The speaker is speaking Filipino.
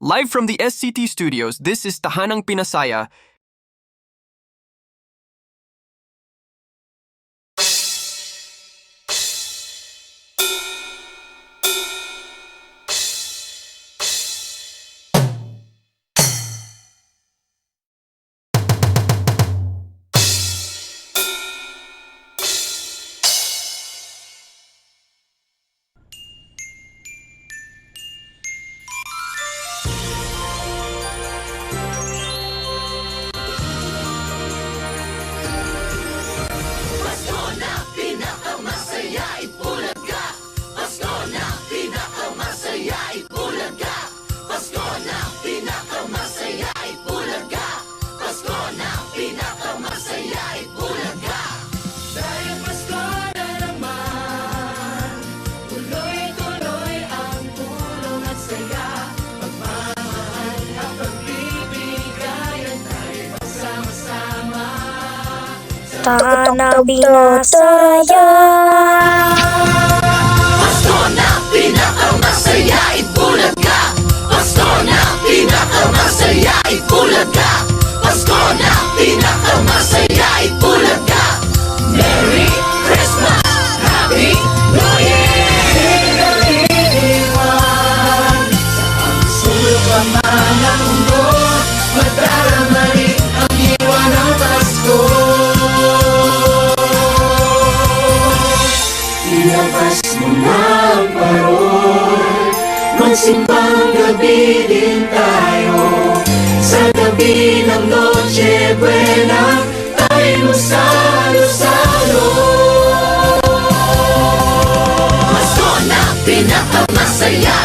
Live from the SCT Studios, this is Tahanang Pinasaya. Tahanang Pinasaya. Pasko na pinakamasaya, Itbulaga. Pasko na pinakamasaya, Itbulaga. Pasko na pinakamasaya, Itbulaga. Merry Christmas, Happy New Year. Iwan ang sulok laman ng mundo, magdaramali ang iwan ng Pasko. Ilabas mo na ang parol, magsimbang gabi din tayo. Sa gabi ng Noche Buena, tayo salo-salo. Pasko na pinakamasaya,